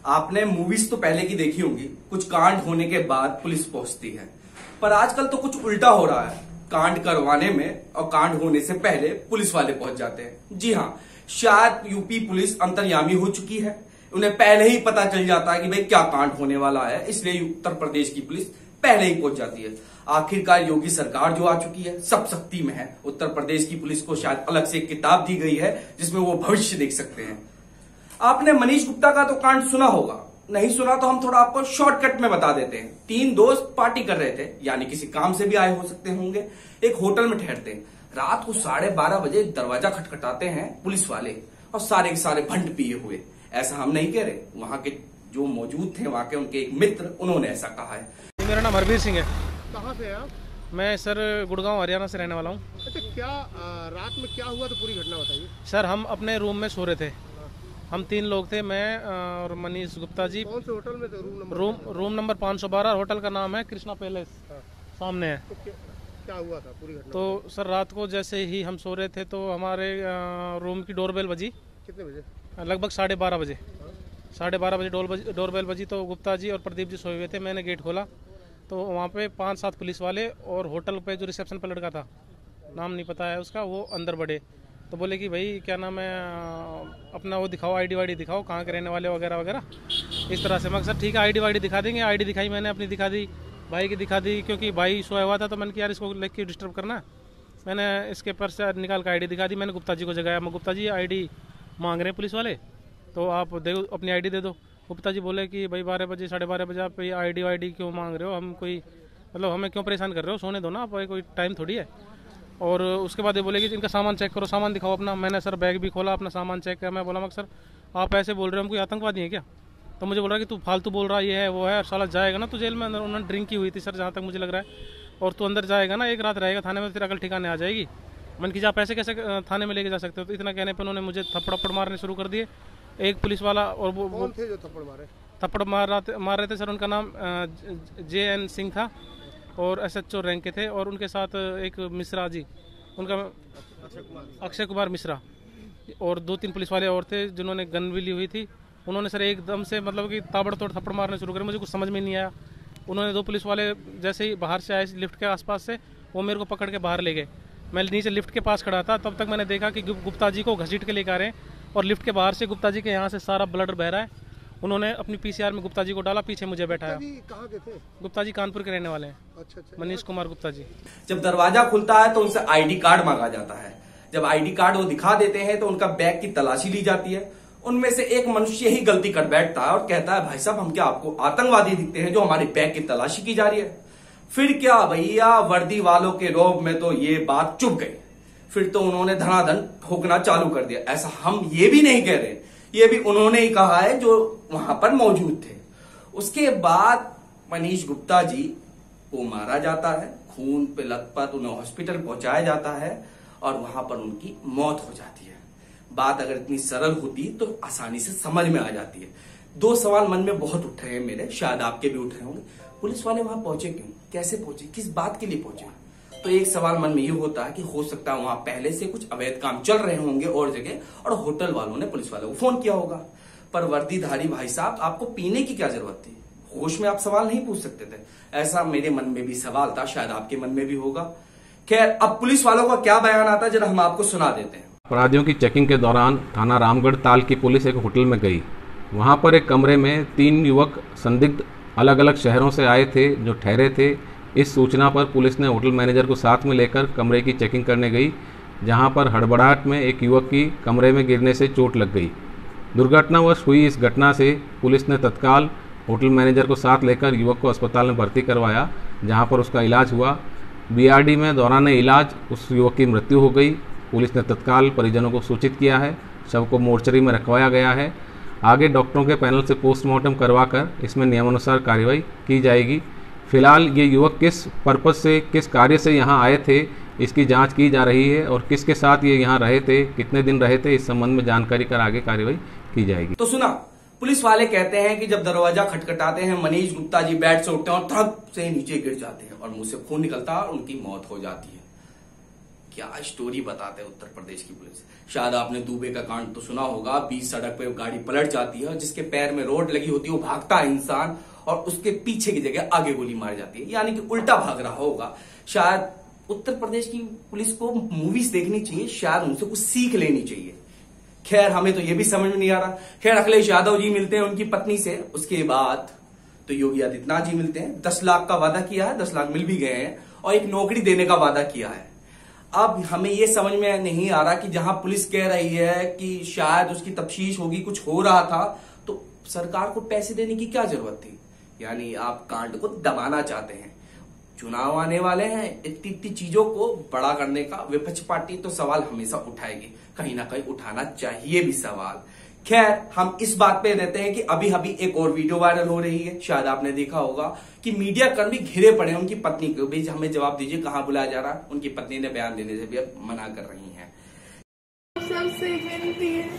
आपने मूवीज तो पहले की देखी होंगी, कुछ कांड होने के बाद पुलिस पहुंचती है, पर आजकल तो कुछ उल्टा हो रहा है। कांड करवाने में और कांड होने से पहले पुलिस वाले पहुंच जाते हैं। जी हाँ, शायद यूपी पुलिस अंतर्यामी हो चुकी है, उन्हें पहले ही पता चल जाता है कि भाई क्या कांड होने वाला है, इसलिए उत्तर प्रदेश की पुलिस पहले ही पहुंच जाती है। आखिरकार योगी सरकार जो आ चुकी है, सब शक्ति में है। उत्तर प्रदेश की पुलिस को शायद अलग से एक किताब दी गई है जिसमें वो भविष्य देख सकते हैं। आपने मनीष गुप्ता का तो कांड सुना होगा, नहीं सुना तो हम थोड़ा आपको शॉर्टकट में बता देते हैं। 3 दोस्त पार्टी कर रहे थे, यानी किसी काम से भी आए हो सकते होंगे। एक होटल में ठहरते हैं। रात को 12:30 बजे दरवाजा खटखटाते हैं पुलिस वाले, और सारे के सारे भंड पिए हुए। ऐसा हम नहीं कह रहे, वहां के जो मौजूद थे, वहां के उनके एक मित्र, उन्होंने ऐसा कहा है। मेरा नाम हरवीर सिंह है। कहाँ से हैं आप? मैं सर गुड़गांव हरियाणा से रहने वाला हूँ। अच्छा, क्या रात में क्या हुआ, तो पूरी घटना बताइए। सर हम अपने रूम में सो रहे थे। हम 3 लोग थे, मैं और मनीष गुप्ता जी। कौन से होटल में थे? Room number 512। होटल का नाम है कृष्णा पैलेस, सामने है। तो क्या हुआ था पूरी घटना? तो सर रात को जैसे ही हम सो रहे थे तो हमारे रूम की डोरबेल बजी। कितने बजे? लगभग 12:30 बजे। 12:30 बजे डोरबेल बजी। तो गुप्ता जी और प्रदीप जी सोए हुए थे। मैंने गेट खोला तो वहाँ पे 5-7 पुलिस वाले और होटल पे जो रिसेप्शन पर लड़का था, नाम नहीं पता है उसका, वो अंदर बढ़े। तो बोले कि भाई क्या नाम है, अपना वो दिखाओ, आईडी वाईडी दिखाओ, कहाँ के रहने वाले वगैरह वगैरह, इस तरह से। मैं सर ठीक है, आईडी वाईडी दिखा देंगे। आईडी दिखाई मैंने, अपनी दिखा दी, भाई की दिखा दी, क्योंकि भाई सोया हुआ था। तो मैंने कहा यार इसको लेके क्यों डिस्टर्ब करना। मैंने इसके पर्स से निकाल कर आईडी दिखा दी। मैंने गुप्ता जी को जगाया, मैं गुप्ता जी आईडी मांग रहे हैं पुलिस वाले, तो आप दे अपनी आईडी दे दो। गुप्ता जी बोले कि भाई 12 बजे 12:30 बजे आप आईडी वाईडी क्यों मांग रहे हो, हम कोई मतलब हमें क्यों परेशान कर रहे हो, सोने दो ना, आप कोई टाइम थोड़ी है। और उसके बाद ये बोले कि इनका सामान चेक करो, सामान दिखाओ अपना। मैंने सर बैग भी खोला, अपना सामान चेक किया। मैं बोला मगर सर आप ऐसे बोल रहे हो, हम कोई आतंकवादी है क्या? तो मुझे बोल रहा है कि तू फालतू बोल रहा है, ये है वो है, साला जाएगा ना तू जेल में। अंदर उन्होंने ड्रिंक की हुई थी सर, जहाँ तक मुझे लग रहा है, और तू अंदर जाएगा ना, एक रात रहेगा थाने में, तेरा अकल ठिकाने आ जाएगी। मैंने कि आप ऐसे कैसे थाने में लेके जा सकते हो? तो इतना कहने पर उन्होंने मुझे थप्पड़ मारने शुरू कर दिए। एक पुलिस वाला, और वो कौन थे जो थप्पड़ मारे? थप्पड़ मार रहे थे सर। उनका नाम JN सिंह था और SHO रैंक के थे, और उनके साथ एक मिश्रा जी, उनका अक्षय कुमार मिश्रा, और 2-3 पुलिस वाले और थे जिन्होंने गन भी ली हुई थी। उन्होंने सर एकदम से मतलब कि ताबड़तोड़ थप्पड़ मारने शुरू करे। मुझे कुछ समझ में नहीं आया। उन्होंने 2 पुलिस वाले जैसे ही बाहर से आए लिफ्ट के आसपास से, वो मेरे को पकड़ के बाहर ले गए। मैं नीचे लिफ्ट के पास खड़ा था, तब तक मैंने देखा कि गुप्ता जी को घसीट के लेकर आ रहे हैं, और लिफ्ट के बाहर से गुप्ता जी के यहाँ से सारा ब्लड बह रहा है। उन्होंने अपनी PCR में गुप्ता जी को डाला, पीछे मुझे बैठाया। कहाँ के थे? गुप्ता जी कानपुर के रहने वाले हैं। अच्छा। मनीष कुमार गुप्ता जी। जब दरवाजा खुलता है तो उनसे आईडी कार्ड मांगा जाता है। जब आईडी कार्ड वो दिखा देते हैं तो उनका बैग की तलाशी ली जाती है। उनमें से एक मनुष्य ही गलती कर बैठता है और कहता है भाई साहब हम क्या आपको आतंकवादी दिखते हैं जो हमारे बैग की तलाशी की जा रही है? फिर क्या भैया, वर्दी वालों के रौब में तो ये बात चुप गई। फिर तो उन्होंने धनाधन ठोकना चालू कर दिया। ऐसा हम ये भी नहीं कह रहे, ये भी उन्होंने ही कहा है जो वहां पर मौजूद थे। उसके बाद मनीष गुप्ता जी को मारा जाता है, खून पे लथपथ उन्हें हॉस्पिटल पहुंचाया जाता है, और वहां पर उनकी मौत हो जाती है। बात अगर इतनी सरल होती तो आसानी से समझ में आ जाती है। 2 सवाल मन में बहुत उठ रहे हैं मेरे, शायद आपके भी उठ रहे होंगे। पुलिस वाले वहां पहुंचे क्यों, कैसे पहुंचे, किस बात के लिए पहुंचे? तो एक सवाल मन में ये होता है कि हो सकता है वहां पहले से कुछ अवैध काम चल रहे होंगे और जगह, और होटल वालों ने पुलिस वालों को फोन किया होगा। पर वर्दीधारी भाई साहब, आपको पीने की क्या जरूरत थी? होश में आप सवाल नहीं पूछ सकते थे? ऐसा मेरे मन में भी सवाल था, शायद आपके मन में भी होगा। खैर, अब पुलिस वालों का क्या बयान आता है जरा हम आपको सुना देते हैं। अपराधियों की चेकिंग के दौरान थाना रामगढ़ ताल की पुलिस एक होटल में गई। वहां पर एक कमरे में 3 युवक संदिग्ध अलग अलग शहरों से आए थे जो ठहरे थे। इस सूचना पर पुलिस ने होटल मैनेजर को साथ में लेकर कमरे की चेकिंग करने गई, जहां पर हड़बड़ाहट में एक युवक की कमरे में गिरने से चोट लग गई। दुर्घटनावश हुई इस घटना से पुलिस ने तत्काल होटल मैनेजर को साथ लेकर युवक को अस्पताल में भर्ती करवाया, जहां पर उसका इलाज हुआ। BRD में दौरान इलाज उस युवक की मृत्यु हो गई। पुलिस ने तत्काल परिजनों को सूचित किया है। शव को मोर्चरी में रखवाया गया है। आगे डॉक्टरों के पैनल से पोस्टमार्टम करवाकर इसमें नियमानुसार कार्रवाई की जाएगी। फिलहाल ये युवक किस पर्पज से, किस कार्य से यहाँ आए थे, इसकी जांच की जा रही है, और किसके साथ ये यहाँ रहे थे, कितने दिन रहे थे, इस संबंध में जानकारी कर आगे कार्रवाई की जाएगी। तो सुना, पुलिस वाले कहते हैं कि जब दरवाजा खटखटाते हैं मनीष गुप्ता जी बेड से उठते हैं और धड़क से नीचे गिर जाते हैं और मुंह से खून निकलता है और उनकी मौत हो जाती है। क्या स्टोरी बताते हैं उत्तर प्रदेश की पुलिस। शायद आपने दुबे का कांड तो सुना होगा, बीच सड़क पे गाड़ी पलट जाती है, जिसके पैर में रोड लगी होती है, वो भागता है इंसान और उसके पीछे की जगह आगे गोली मार जाती है, यानी कि उल्टा भाग रहा होगा। शायद उत्तर प्रदेश की पुलिस को मूवीज देखनी चाहिए, शायद उनसे कुछ सीख लेनी चाहिए। खैर हमें तो ये भी समझ में नहीं आ रहा। खैर अखिलेश यादव जी मिलते हैं उनकी पत्नी से, उसके बाद तो योगी आदित्यनाथ जी मिलते हैं। 10 लाख का वादा किया है, 10 लाख मिल भी गए हैं और एक नौकरी देने का वादा किया है। अब हमें यह समझ में नहीं आ रहा कि जहां पुलिस कह रही है कि शायद उसकी तफ्तीश होगी, कुछ हो रहा था, तो सरकार को पैसे देने की क्या जरूरत थी। यानी आप कांड को दबाना चाहते हैं। चुनाव आने वाले हैं, इतनी चीजों को बड़ा करने का विपक्ष पार्टी तो सवाल हमेशा उठाएगी, कहीं ना कहीं उठाना चाहिए भी सवाल। खैर हम इस बात पे रहते हैं कि अभी अभी एक और वीडियो वायरल हो रही है, शायद आपने देखा होगा कि मीडिया कर्मी घिरे पड़े हैं उनकी पत्नी को, भाई हमें जवाब दीजिए कहां बुलाया जा रहा है। उनकी पत्नी ने बयान देने से भी अब मना कर रही हैं। सबसे विनती है,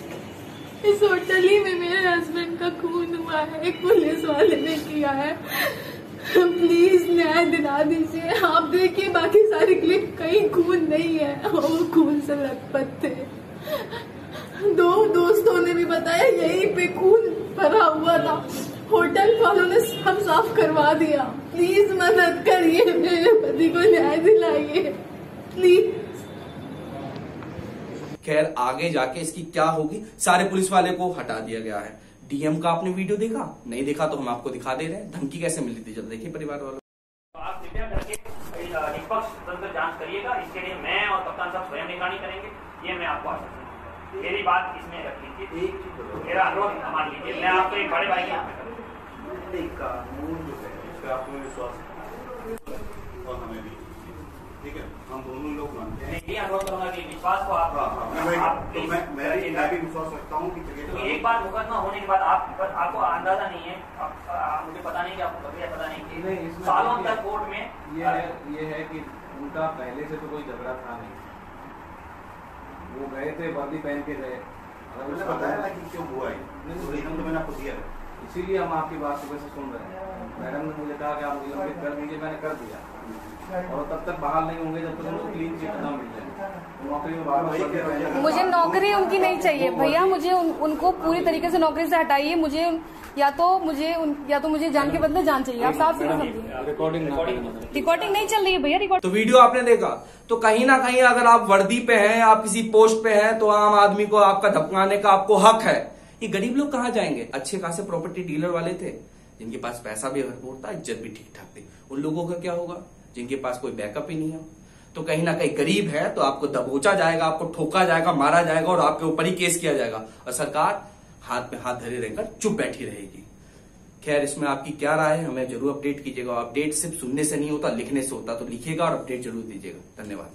इस होटल ही में मेरे हस्बैंड का खून हुआ है, एक पुलिस वाले ने किया है, प्लीज न्याय दिला दीजिए। आप देखिए बाकी सारी क्लिप, कहीं खून नहीं है, वो खून से लथपथ थे। 2 दोस्तों ने भी बताया यहीं पे खून भरा हुआ था, होटल वालों ने सब साफ करवा दिया। प्लीज मदद करिए, मेरे पति को न्याय दिलाइए प्लीज। खैर आगे जाके इसकी क्या होगी, सारे पुलिस वाले को हटा दिया गया है। डीएम का आपने वीडियो देखा? नहीं देखा तो हम आपको दिखा दे रहे हैं, धमकी कैसे मिली थी, जब देखिए परिवार वालों। आप कृपया करके निष्पक्ष तंत्र जांच करिएगा, इसके लिए मैं और कप्तान साहब स्वयं निगरानी करेंगे, ये मैं आपको आश्वस्त करता हूं। मेरी बात इसमें रख लीजिए, मेरा अनुरोध मान लीजिए, मैं आपको एक बड़े भाई कानून जो है इस पर आपको विश्वास है और हमें भी, ठीक है, हम दोनों लोग मानते हैं। ये अनुरोध करूंगा कि विश्वास को आप मैं भी विश्वास रखता हूँ कि एक बार मुकदमा होने के बाद आपको अंदाजा नहीं है, मुझे पता नहीं कि आपको प्रक्रिया पता नहीं, सालों तक कोर्ट में ये है कि उनका पहले से तो कोई झगड़ा था नहीं, वो गए थे वर्दी पहन के गए, मुझे बताया ना कि क्यों हुआ है, तो मैंने आपको दिया है, इसीलिए हम आपकी बात सुबह से सुन रहे हैं। मैडम ने मुझे कहा कि आप निलंबित कर दीजिए, मैंने कर दिया, और तब तक बहाल नहीं होंगे जब तक उनको क्लीन चिट ना मिल जाए। नौकरी में बार मुझे नौकरी उनकी नहीं चाहिए भैया, मुझे उनको पूरी तरीके से नौकरी से हटाइए। मुझे या तो मुझे जान के बदले जान चाहिए। आप साफ सीधे समझिए, रिकॉर्डिंग नहीं चल रही है भैया, रिकॉर्डिंग। तो वीडियो आपने देखा, तो कहीं ना कहीं अगर आप वर्दी पे हैं, आप किसी पोस्ट पे हैं, तो आम आदमी को आपका धमकाने का आपको हक है। ये गरीब लोग कहाँ जाएंगे? अच्छे खासे प्रॉपर्टी डीलर वाले थे, जिनके पास पैसा भी भरपूर था, इज्जत भी ठीक ठाक थी, उन लोगों का क्या होगा जिनके पास कोई बैकअप ही नहीं है? तो कहीं ना कहीं गरीब है तो आपको दबोचा जाएगा, आपको ठोका जाएगा, मारा जाएगा और आपके ऊपर ही केस किया जाएगा, और सरकार हाथ में हाथ धरे रहकर चुप बैठी रहेगी। खैर इसमें आपकी क्या राय है, हमें जरूर अपडेट कीजिएगा। अपडेट सिर्फ सुनने से नहीं होता, लिखने से होता, तो लिखिएगा और अपडेट जरूर दीजिएगा। धन्यवाद।